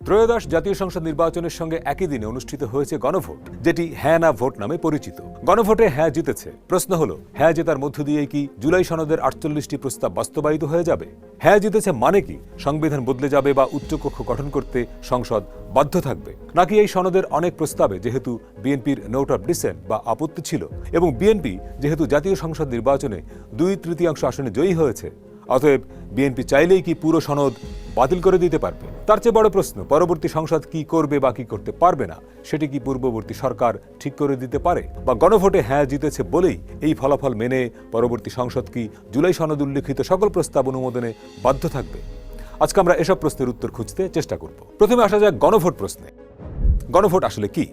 ত্রয়োদশ জাতীয় সংসদ নির্বাচনের সঙ্গে একই দিনে অনুষ্ঠিত হয়েছে গণভোট, যেটি হ্যাঁ না ভোট নামে পরিচিত। গণভোটে হ্যাঁ জিতেছে। প্রশ্ন হলো, হ্যাঁ জেতার মধ্য দিয়ে কি জুলাই সনদের 48টি প্রস্তাব বাস্তবায়িত হয়ে যাবে? হ্যাঁ জিতেছে মানে কি সংবিধান বদলে যাবে বা উচ্চকক্ষ গঠন করতে সংসদ বাধ্য থাকবে? নাকি এই সনদের অনেক প্রস্তাবে যেহেতু বিএনপির নোট অফ ডিসেন্ট বা আপত্তি ছিল এবং বিএনপি যেহেতু জাতীয় সংসদ নির্বাচনে 2/3 আসনে জয়ী হয়েছে, অতএব বিএনপি চাইলেই কি পুরো সনদ বাতিল করে দিতে পারবে? তার চেয়ে বড় প্রশ্ন, পরবর্তী সংসদ কি করবে বা কি করতে পারবে না সেটি কি পূর্ববর্তী সরকার ঠিক করে দিতে পারে? বা গণভোটে হ্যাঁ জিতেছে বলেই এই ফলাফল মেনে পরবর্তী সংসদ কি জুলাই সনদ উল্লেখিত সকল প্রস্তাব অনুমোদনে বাধ্য থাকবে? আজকে আমরা এসব প্রশ্নের উত্তর খুঁজতে চেষ্টা করব। প্রথমে আসা যাক গণভোট প্রশ্নে। গণভোট আসলে কি?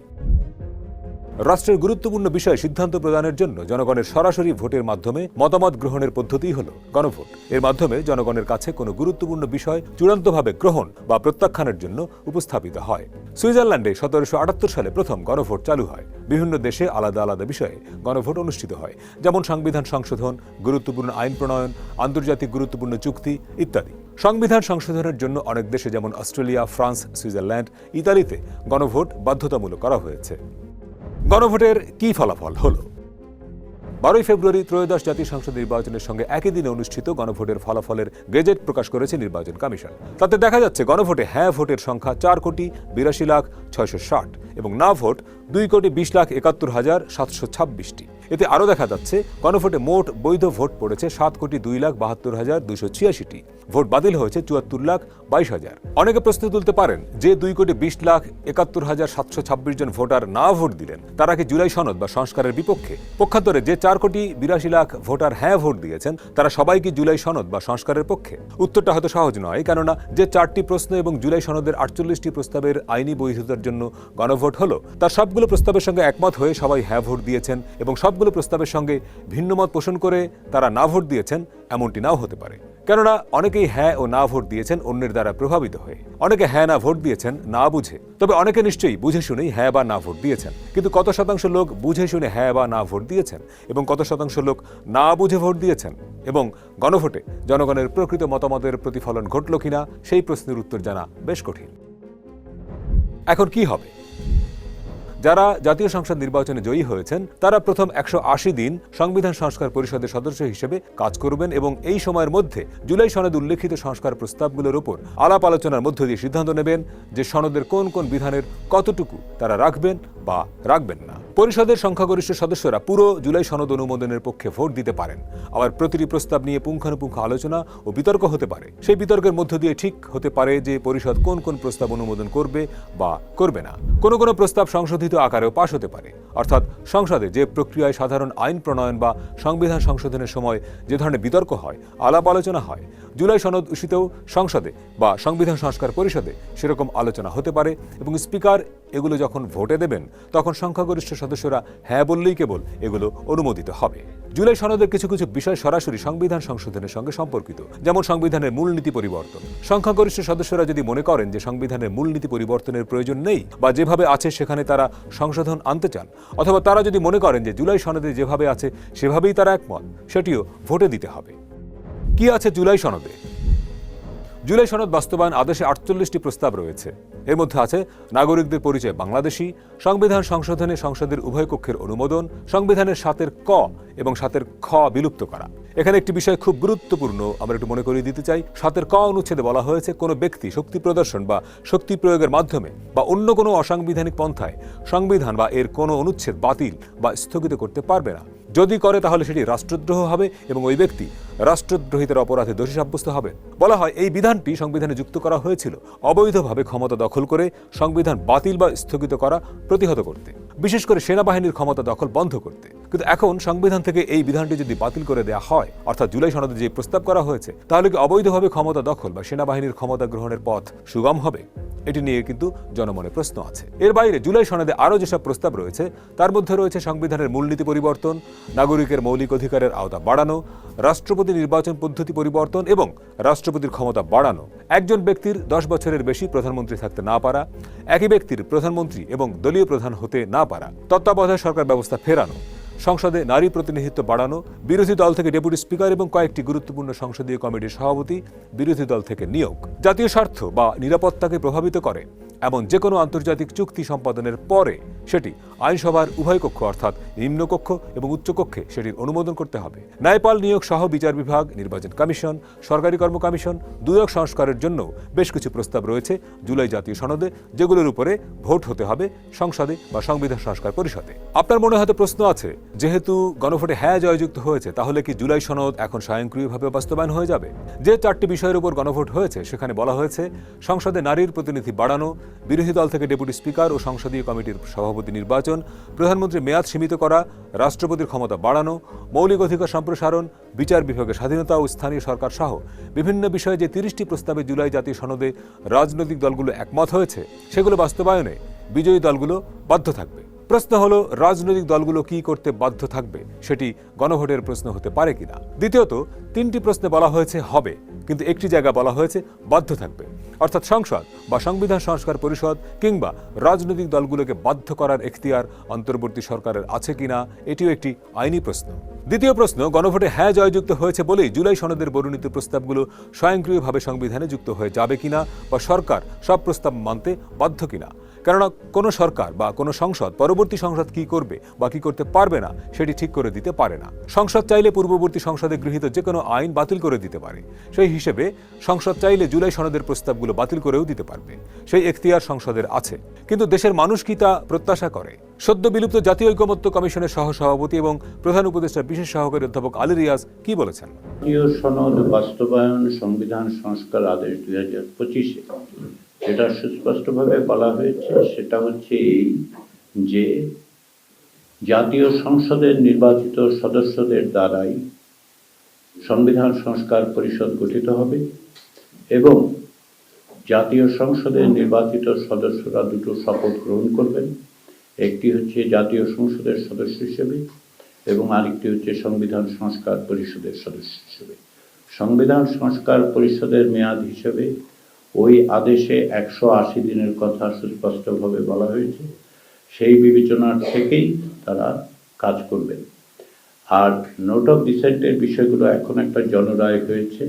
রাষ্ট্রের গুরুত্বপূর্ণ বিষয়ে সিদ্ধান্ত প্রদানের জন্য জনগণের সরাসরি ভোটের মাধ্যমে মতামত গ্রহণের পদ্ধতিই হল গণভোট। এর মাধ্যমে জনগণের কাছে কোনো গুরুত্বপূর্ণ বিষয় চূড়ান্তভাবে গ্রহণ বা প্রত্যাখ্যানের জন্য উপস্থাপিত হয়। সুইজারল্যান্ডে 1778 সালে প্রথম গণভোট চালু হয়। বিভিন্ন দেশে আলাদা আলাদা বিষয়ে গণভোট অনুষ্ঠিত হয়, যেমন সংবিধান সংশোধন, গুরুত্বপূর্ণ আইন প্রণয়ন, আন্তর্জাতিক গুরুত্বপূর্ণ চুক্তি ইত্যাদি। সংবিধান সংশোধনের জন্য অনেক দেশে যেমন অস্ট্রেলিয়া, ফ্রান্স, সুইজারল্যান্ড, ইতালিতে গণভোট বাধ্যতামূলক করা হয়েছে। গণভোটের কি ফলাফল হলো? 12 ফেব্রুয়ারি ত্রয়োদশ জাতীয় সংসদ নির্বাচনের সঙ্গে একই দিনে অনুষ্ঠিত গণভোটের ফলাফলের গেজেট প্রকাশ করেছে নির্বাচন কমিশন। তাতে দেখা যাচ্ছে গণভোটে হ্যাঁ ভোটের সংখ্যা 4,82,660 এবং না ভোট 2,20,71,726টি। এতে আরও দেখা যাচ্ছে গণভোটে মোট বৈধ ভোট পড়েছে 7,02,72,286টি। ভোট বাতিল হয়েছে 74,22,000। অনেকে প্রশ্ন তুলতে পারেন, যে 2,20,71,726 জন ভোটার না ভোট দিলেন তারা কি জুলাই সনদ বা সংস্কারের বিপক্ষে? পক্ষান্তরে যে 4,82,00,000 ভোটার হ্যাঁ ভোট দিয়েছেন তারা সবাই কি জুলাই সনদ বা সংস্কারের পক্ষে? উত্তরটা হয়তো সহজ নয়, কেননা যে 4টি প্রশ্ন এবং জুলাই সনদের 48টি প্রস্তাবের আইনি বৈধতার জন্য গণভোট হলো, তার সবগুলো প্রস্তাবের সঙ্গে একমত হয়ে সবাই হ্যাঁ ভোট দিয়েছেন এবং সবগুলো প্রস্তাবের সঙ্গে ভিন্নমত পোষণ করে তারা না ভোট দিয়েছেন এমনটি নাও হতে পারে। কেননা অনেকেই হ্যাঁ ও না ভোট দিয়েছেন অন্যের দ্বারা প্রভাবিত হয়ে। অনেকে হ্যাঁ না ভোট দিয়েছেন না বুঝে। তবে অনেকে নিশ্চয়ই বুঝে শুনেই হ্যাঁ বা না ভোট দিয়েছেন। কিন্তু কত শতাংশ লোক বুঝে শুনে হ্যাঁ বা না ভোট দিয়েছেন এবং কত শতাংশ লোক না বুঝে ভোট দিয়েছেন? এবং গণভোটে জনগণের প্রকৃত মতামতের প্রতিফলন ঘটল কিনা সেই প্রশ্নের উত্তর জানা বেশ কঠিন। এখন কি হবে? যারা জাতীয় সংসদ নির্বাচনে জয়ী হয়েছেন তারা প্রথম 180 দিন সংবিধান সংস্কার পরিষদের সদস্য হিসেবে কাজ করবেন এবং এই সময়ের মধ্যে জুলাই সনদ উল্লেখিত সংস্কার প্রস্তাবগুলোর উপর আলাপ আলোচনার মধ্য দিয়ে সিদ্ধান্ত নেবেন যে সনদের কোন কোন বিধানের কতটুকু তারা রাখবেন বা রাখবেন না। পরিষদের সংখ্যাগরিষ্ঠ সদস্যরা পুরো জুলাই সনদ অনুমোদনের পক্ষে ভোট দিতে পারেন। আবার প্রতিটি প্রস্তাব নিয়ে পুঙ্খানুপুঙ্খ আলোচনা ও বিতর্ক হতে পারে। সেই বিতর্কের মধ্য দিয়ে ঠিক হতে পারে যে পরিষদ কোন কোন প্রস্তাব অনুমোদন করবে বা করবে না। কোনো কোনো প্রস্তাব সংশোধিত আকারেও পাশ হতে পারে, অর্থাৎ সংসদে যে প্রক্রিয়ায় সাধারণ আইন প্রণয়ন বা সংবিধান সংশোধনের সময় যে ধরনের বিতর্ক হয়, আলাপ আলোচনা হয়, জুলাই সনদ ইস্যুতেও সংসদে বা সংবিধান সংস্কার পরিষদে সেরকম আলোচনা হতে পারে এবং স্পিকার এগুলো যখন ভোটে দেবেন তখন সংখ্যাগরিষ্ঠ সদস্যরা হ্যাঁ বললেই কেবল এগুলো অনুমোদিত হবে। জুলাই সনদের কিছু কিছু বিষয় সরাসরি সংবিধান সংশোধনের সঙ্গে সম্পর্কিত, যেমন সংবিধানের মূলনীতি পরিবর্তন। সংখ্যাগরিষ্ঠ সদস্যরা যদি মনে করেন যে সংবিধানের মূলনীতি পরিবর্তনের প্রয়োজন নেই বা যেভাবে আছে সেখানে তারা সংশোধন আনতে চান, অথবা তারা যদি মনে করেন যে জুলাই সনদে যেভাবে আছে সেভাবেই তারা একমত, সেটিও ভোটে দিতে হবে। কি আছে জুলাই সনদে? জুলাই সনদ বাস্তবায়ন আদেশে 48টি প্রস্তাব রয়েছে। এর মধ্যে আছে নাগরিকদের পরিচয় বাংলাদেশি, সংবিধান সংশোধনে সংসদের উভয় কক্ষের অনুমোদন, সংবিধানের 7 ক এবং 7 খ বিলুপ্ত করা। এখানে একটি বিষয় খুব গুরুত্বপূর্ণ আমরা একটু মনে করিয়ে দিতে চাই। 7 ক অনুচ্ছেদে বলা হয়েছে কোনো ব্যক্তি শক্তি প্রদর্শন বা শক্তি প্রয়োগের মাধ্যমে বা অন্য কোনো অসাংবিধানিক পন্থায় সংবিধান বা এর কোনো অনুচ্ছেদ বাতিল বা স্থগিত করতে পারবে না। যদি করে তাহলে সেটি রাষ্ট্রদ্রোহ হবে এবং ওই ব্যক্তি রাষ্ট্রদ্রোহিতার অপরাধে দোষী সাব্যস্ত হবেন। বলা হয় এই বিধানটি সংবিধানে যুক্ত করা হয়েছিল অবৈধভাবে ক্ষমতা দখল করে সংবিধান বাতিল বা স্থগিত করা প্রতিহত করতে, বিশেষ করে সেনাবাহিনীর ক্ষমতা দখল বন্ধ করতে। কিন্তু এখন সংবিধান থেকে এই বিধানটি যদি বাতিল করে দেওয়া হয়, অর্থাৎ জুলাই সনদে যে প্রস্তাব করা হয়েছে, তাহলে কি অবৈধভাবে ক্ষমতা দখল বা সেনাবাহিনীর ক্ষমতা গ্রহণের পথ সুগম হবে? এটি নিয়ে কিন্তু জনমনে প্রশ্ন আছে। এর বাইরে জুলাই সনদে আরও যেসব প্রস্তাব রয়েছে তার মধ্যে রয়েছে সংবিধানের মূলনীতি পরিবর্তন, নাগরিকের মৌলিক অধিকারের আওতা বাড়ানো, রাষ্ট্রপতি নির্বাচন পদ্ধতি পরিবর্তন এবং রাষ্ট্রপতির ক্ষমতা বাড়ানো, একজন ব্যক্তির 10 বছরের বেশি প্রধানমন্ত্রী থাকতে না পারা, একই ব্যক্তির প্রধানমন্ত্রী এবং দলীয় প্রধান হতে না পারা, তত্ত্বাবধায়ক সরকার ব্যবস্থা ফেরানো, সংসদে নারী প্রতিনিধিত্ব বাড়ানো, বিরোধী দল থেকে ডেপুটি স্পিকার এবং কয়েকটি গুরুত্বপূর্ণ সংসদীয় কমিটির সভাপতি বিরোধী দল থেকে নিয়োগ, জাতীয় স্বার্থ বা নিরাপত্তাকে প্রভাবিত করে এমন যে কোনো আন্তর্জাতিক চুক্তি সম্পাদনের পরে সেটি আইনসভার উভয় কক্ষ অর্থাৎ নিম্নকক্ষ এবং উচ্চকক্ষে সেটির অনুমোদন করতে হবে। ন্যায়পাল নিয়োগ সহ বিচার বিভাগ, নির্বাচন কমিশন, সরকারি কর্ম কমিশন, দুদক সংস্কারের জন্য বেশ কিছু প্রস্তাব রয়েছে জুলাই জাতীয় সনদে, যেগুলোর উপরে ভোট হতে হবে সংসদে বা সংবিধান সংস্কার পরিষদে। আপনার মনে হয়তো প্রশ্ন আছে, যেহেতু গণভোটে হ্যাঁ জয়যুক্ত হয়েছে, তাহলে কি জুলাই সনদ এখন স্বয়ংক্রিয়ভাবে বাস্তবায়ন হয়ে যাবে? যে 4টি বিষয়ের উপর গণভোট হয়েছে সেখানে বলা হয়েছে সংসদে নারীর প্রতিনিধি বাড়ানো, বিরোধী দল থেকে ডেপুটি স্পিকার ও সংসদীয় কমিটির সভাপতি নির্বাচন, প্রধানমন্ত্রীর মেয়াদ সীমিত করা, রাষ্ট্রপতির ক্ষমতা বাড়ানো, মৌলিক অধিকার সম্প্রসারণ, বিচার বিভাগের স্বাধীনতা ও স্থানীয় সরকার সহ বিভিন্ন বিষয়ে যে 30টি প্রস্তাবে জুলাই জাতীয় সনদে রাজনৈতিক দলগুলো একমত হয়েছে, সেগুলো বাস্তবায়নে বিজয়ী দলগুলো বাধ্য থাকবে। প্রশ্ন হলো, রাজনৈতিক দলগুলো কি করতে বাধ্য থাকবে? সেটি গণভোটের প্রশ্ন হতে পারে কিনা। দ্বিতীয়ত, 3টি প্রশ্নে বলা হয়েছে হবে, কিন্তু একটি জায়গা বলা হয়েছে বাধ্য থাকবে, অর্থাৎ সংসদ বা সংবিধান সংস্কার পরিষদ কিংবা রাজনৈতিক দলগুলোকে বাধ্য করার এখতিয়ার অন্তর্বর্তী সরকারের আছে কিনা, এটিও একটি আইনি প্রশ্ন। দ্বিতীয় প্রশ্ন, গণভোটে হ্যাঁ জয়যুক্ত হয়েছে বলেই জুলাই সনদের বর্ণিত প্রস্তাবগুলো স্বয়ংক্রিয়ভাবে সংবিধানে যুক্ত হয়ে যাবে কিনা বা সরকার সব প্রস্তাব মানতে বাধ্য কিনা। কেননা কোনো সরকার বা কোনো সংসদ পরবর্তী সংসদ কি করবে বা কি করতে পারবে না সেটি ঠিক করে দিতে পারে না। সংসদ চাইলে পূর্ববর্তী সংসদে গৃহীত যে কোনো আইন বাতিল করে দিতে পারে। সেই হিসেবে সংসদ চাইলে জুলাই সনদের প্রস্তাবগুলো বাতিল করেও দিতে পারবে। সেই এখতিয়ার সংসদের আছে। কিন্তু দেশের মানুষ কি তা প্রত্যাশা করে? সদ্য বিলুপ্ত জাতীয় ঐকমত্য কমিশনের সহসভাপতি এবং প্রধান উপদেষ্টার বিশেষ সহকারী অধ্যাপক আলী রিয়াজ কি বলেছেন? জাতীয় সনদ বাস্তবায়ন সংবিধান সংস্কার আদেশ 2025-এ যেটা সুস্পষ্টভাবে বলা হয়েছে সেটা হচ্ছে এই যে জাতীয় সংসদের নির্বাচিত সদস্যদের দ্বারাই সংবিধান সংস্কার পরিষদ গঠিত হবে এবং জাতীয় সংসদের নির্বাচিত সদস্যরা দুটো শপথ গ্রহণ করবেন। একটি হচ্ছে জাতীয় সংসদের সদস্য হিসেবে এবং আরেকটি হচ্ছে সংবিধান সংস্কার পরিষদের সদস্য হিসেবে। সংবিধান সংস্কার পরিষদের মেয়াদ হিসেবে ওই আদেশে 180 দিনের কথা সুস্পষ্টভাবে বলা হয়েছে। সেই বিবেচনার থেকেই তারা কাজ করবেন। আর নোট অফ ডিসেন্টের বিষয়গুলো এখন একটা জনরায় হয়েছে,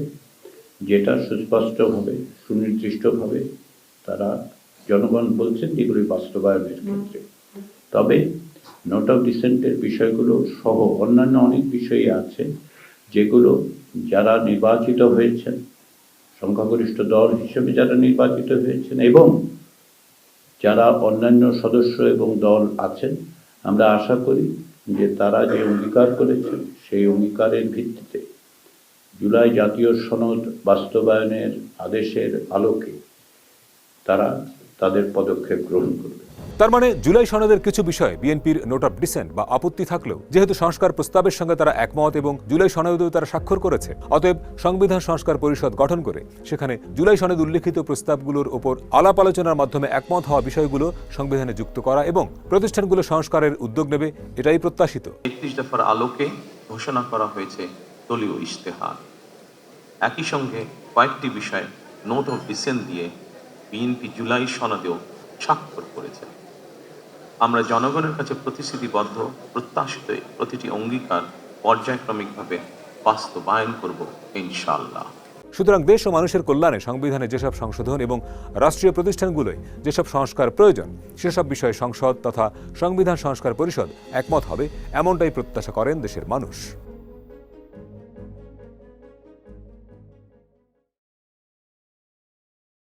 যেটা সুস্পষ্টভাবে সুনির্দিষ্টভাবে তারা জনগণ বলছেন যেগুলি বাস্তবায়নের ক্ষেত্রে। তবে নোট অফ ডিসেন্টের বিষয়গুলো সহ অন্যান্য অনেক বিষয়ই আছে যেগুলো যারা নির্বাচিত হয়েছেন, সংখ্যাগরিষ্ঠ দল হিসেবে যারা নির্বাচিত হয়েছেন এবং যারা অন্যান্য সদস্য এবং দল আছেন, আমরা আশা করি যে তারা যে অঙ্গীকার করেছেন সেই অঙ্গীকারের ভিত্তিতে জুলাই জাতীয় সনদ বাস্তবায়নের আদেশের আলোকে তারা তাদের পদক্ষেপ গ্রহণ করবে। তার মানে জুলাই সনদের কিছু বিষয়ে বিএনপির নোট অফ ডিসেন্ট বা আপত্তি থাকলেও যেহেতু সংস্কার প্রস্তাবের সঙ্গে তারা একমত এবং জুলাই সনদেও তারা স্বাক্ষর করেছে, অতএব সংবিধান সংস্কার পরিষদ গঠন করে সেখানে জুলাই সনদে উল্লেখিত প্রস্তাবগুলোর ওপর আলাপ আলোচনার মাধ্যমে একমত হওয়া বিষয়গুলো সংবিধানে যুক্ত করা এবং প্রতিষ্ঠানগুলো সংস্কারের উদ্যোগ নেবে, এটাই প্রত্যাশিত। 31 দফার আলোকে ঘোষণা করা হয়েছে দলীয় ইশতেহার। একই সঙ্গে কয়েকটি বিষয়ে নোট অফ ডিসেন্ট দিয়ে বিএনপি জুলাই সনদেও স্বাক্ষর করেছে। আমরা জনগণের কাছে প্রতিশ্রুতিবদ্ধ, প্রত্যাশিত প্রতিটি অঙ্গীকার পর্যায়ক্রমিকভাবে বাস্তবায়ন করব ইনশাআল্লাহ। সুতরাং দেশ ও মানুষের কল্যাণে সংবিধানে যেসব সংশোধন এবং রাষ্ট্রীয় প্রতিষ্ঠানগুলোয় যেসব সংস্কার প্রয়োজন সেসব বিষয়ে সংসদ তথা সংবিধান সংস্কার পরিষদ একমত হবে, এমনটাই প্রত্যাশা করেন দেশের মানুষ।